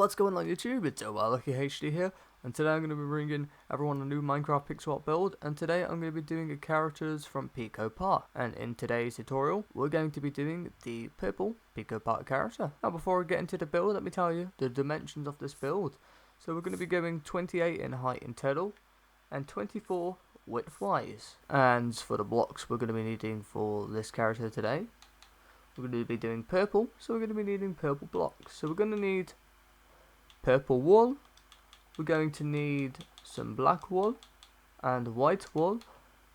What's going on YouTube? It's Lucky HD here, and today I'm going to be bringing everyone a new Minecraft pixel art build, and today I'm going to be doing characters from Pico Park. And in today's tutorial, we're going to be doing the purple Pico Park character. Now before we get into the build, let me tell you the dimensions of this build. So we're going to be going 28 in height in total, and 24 width-wise. And for the blocks we're going to be needing for this character today, we're going to be doing purple, so we're going to be needing purple blocks. So we're going to need purple wool, we're going to need some black wool and white wool,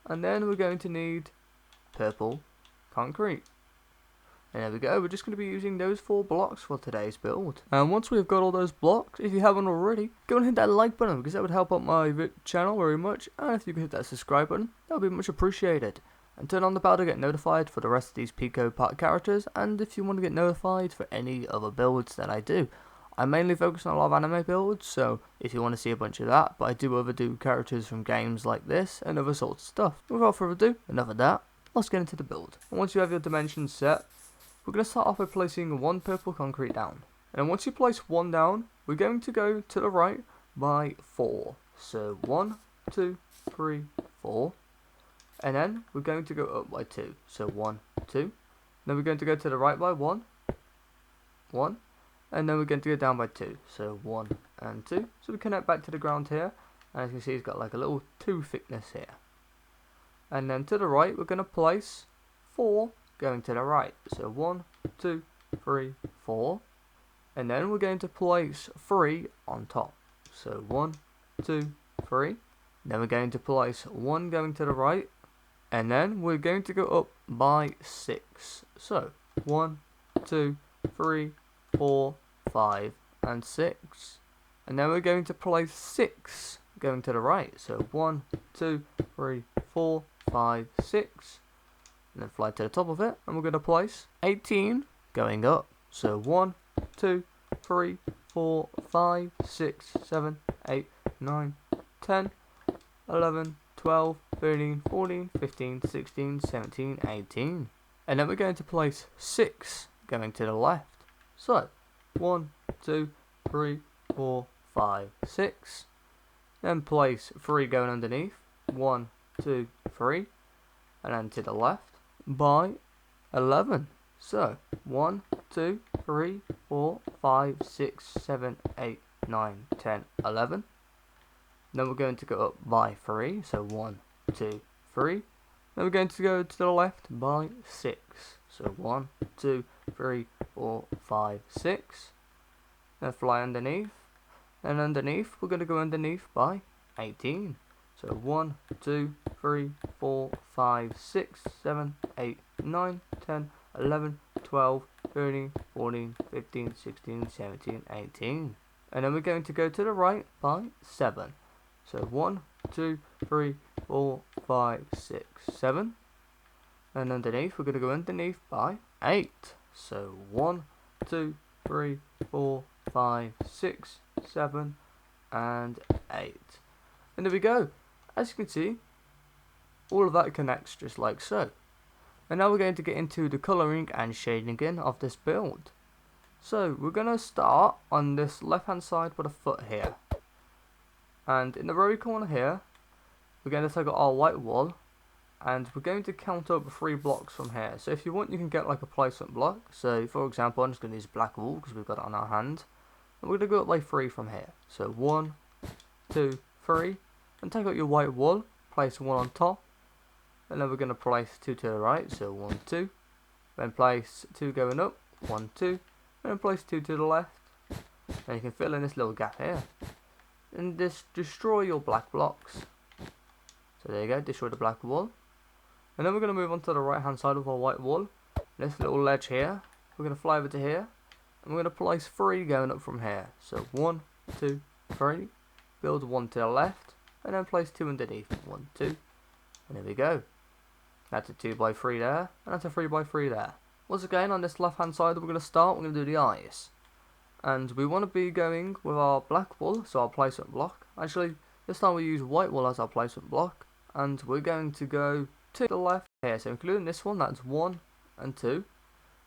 and then we're going to need purple concrete. And there we go, we're just going to be using those 4 blocks for today's build. And once we've got all those blocks, if you haven't already, go and hit that like button, because that would help out my channel very much. And if you could hit that subscribe button, that would be much appreciated. And turn on the bell to get notified for the rest of these Pico Park characters, and if you want to get notified for any other builds that I do. I mainly focus on a lot of anime builds, so if you want to see a bunch of that, but I do overdo characters from games like this and other sorts of stuff. Without further ado, enough of that, let's get into the build. And once you have your dimensions set, we're going to start off by placing 1 purple concrete down. And then once you place 1 down, we're going to go to the right by 4. So 1, 2, 3, 4. And then we're going to go up by 2. So 1, 2. Then we're going to go to the right by 1. 1. And then we're going to go down by 2, so 1 and 2. So we connect back to the ground here, and as you can see, it's got like a little 2 thickness here. And then to the right, we're going to place 4 going to the right, so 1, 2, 3, 4. And then we're going to place 3 on top, so 1, 2, 3. Then we're going to place 1 going to the right, and then we're going to go up by 6. So 1, 2, 3, 4, 5 and 6, and then we're going to place 6 going to the right, so 1, 2, 3, 4, 5, 6, and then fly to the top of it, and we're going to place 18 going up, so 1, 2, 3, 4, 5, 6, 7, 8, 9, 10, 11, 12, 13, 14, 15, 16, 17, 18, and then we're going to place 6 going to the left, so 1, 2, 3, 4, 5, 6. Then place 3 going underneath. 1, 2, 3. And then to the left by 11. So 1, 2, 3, 4, 5, 6, 7, 8, 9, 10, 11. Then we're going to go up by 3. So 1, 2, 3. Then we're going to go to the left by 6. So 1, 2, 3, 4, 5, 6. Then fly underneath. And underneath, we're going to go underneath by 18. So 1, 2, 3, 4, 5, 6, 7, 8, 9, 10, 11, 12, 13, 14, 15, 16, 17, 18. And then we're going to go to the right by 7. So 1, 2, 3, 4, 5, 6, 7. And underneath, we're going to go underneath by 8. So 1, 2, 3, 4, 5, 6, 7, and 8. And there we go. As you can see, all of that connects just like so. And now we're going to get into the colouring and shading in of this build. So we're going to start on this left hand side with a foot here. And in the very corner here, we're going to take our white wool, and we're going to count up 3 blocks from here. So if you want, you can get like a placement block. So for example, I'm just going to use black wool because we've got it on our hand. And we're going to go up by 3 from here. So 1, 2, 3. And take out your white wool, place 1 on top. And then we're going to place 2 to the right. So 1, 2. Then place 2 going up. 1, 2. And then place 2 to the left. And you can fill in this little gap here. And just destroy your black blocks. So there you go, destroy the black wool. And then we're going to move on to the right hand side of our white wool. This little ledge here, we're going to fly over to here. And we're going to place 3 going up from here. So 1, 2, 3. Build 1 to the left. And then place 2 underneath. 1, 2. And there we go. That's a 2 by 3 there. And that's a 3 by 3 there. Once again, on this left hand side, we're going to start. We're going to do the eyes. And we want to be going with our black wool, so our placement block. Actually, this time we use white wool as our placement block. And we're going to go to the left here. So including this one, that's 1 and 2.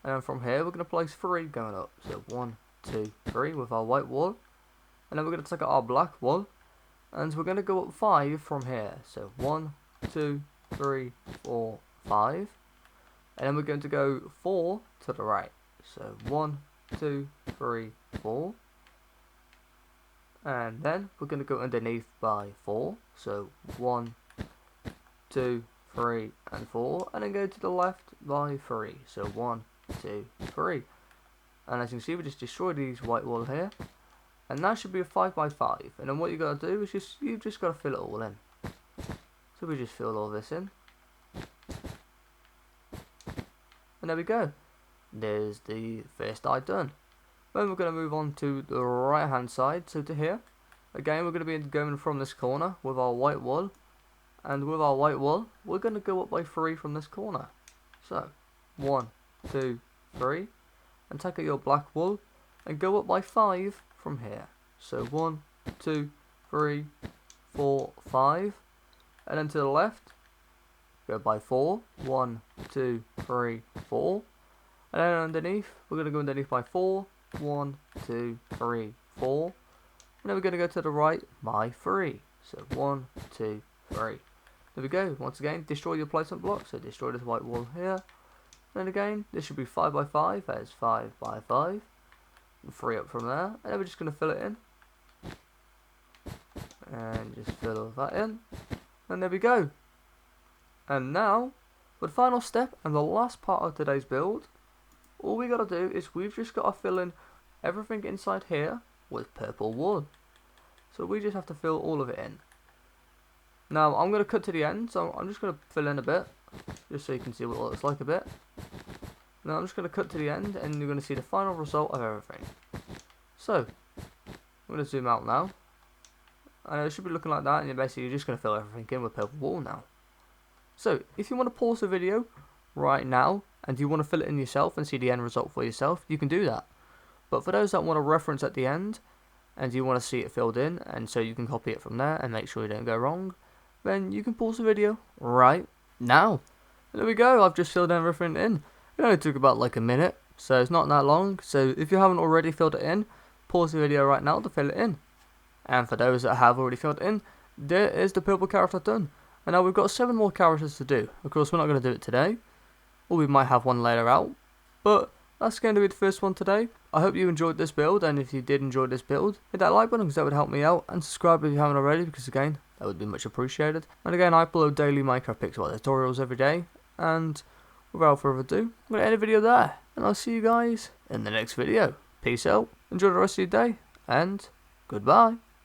And then from here, we're going to place 3 going up. So 1, 2, 3 with our white wall. And then we're going to take out our black wall. And we're going to go up 5 from here. So 1, 2, 3, 4, 5. And then we're going to go 4 to the right. So 1, 2, 3, 4. And then we're going to go underneath by 4. So 1, 2, 3, and 4. And then go to the left by 3. So 1, 2, 3. And as you can see, we just destroyed these white wall here. And that should be a 5 by 5. And then what you got to do is you've just got to fill it all in. So we just fill all this in. And there we go. There's the first eye done. Then we're going to move on to the right hand side. So to here. Again, we're going to be going from this corner with our white wall. And with our white wall, we're going to go up by 3 from this corner. So 1, 2, 3. And take out your black wall. And go up by 5 from here. So 1, 2, 3, 4, 5. And then to the left, go by 4. 1, 2, 3, 4. And then underneath, we're going to go underneath by 4. 1, 2, 3, 4. And then we're going to go to the right by 3. So 1, 2, 3. There we go. Once again, destroy your placement block. So destroy this white wall here. And again, this should be 5 by 5. That is 5 by 5. And 3 up from there. And then we're just going to fill it in. And just fill all that in. And there we go. And now, for the final step and the last part of today's build, all we got to do is we've just got to fill in everything inside here with purple wool. So we just have to fill all of it in. Now I'm going to cut to the end, so I'm just going to fill in a bit, just so you can see what it looks like a bit. Now I'm just going to cut to the end and you're going to see the final result of everything. So, I'm going to zoom out now. And it should be looking like that, and basically you're just going to fill everything in with purple wool now. So, if you want to pause the video right now, and you want to fill it in yourself and see the end result for yourself, you can do that. But for those that want to reference at the end, and you want to see it filled in, and so you can copy it from there and make sure you don't go wrong, then you can pause the video right now. And there we go, I've just filled everything in. It only took about like a minute, so it's not that long. So if you haven't already filled it in, pause the video right now to fill it in. And for those that have already filled it in, there is the purple character done. And now we've got 7 more characters to do. Of course, we're not going to do it today, or we might have one later out, but that's going to be the first one today. I hope you enjoyed this build, and if you did enjoy this build, hit that like button because that would help me out, and subscribe if you haven't already because again, that would be much appreciated. And again, I upload daily Minecraft pixel art tutorials every day, and without further ado, I'm going to end the video there, and I'll see you guys in the next video. Peace out, enjoy the rest of your day, and goodbye.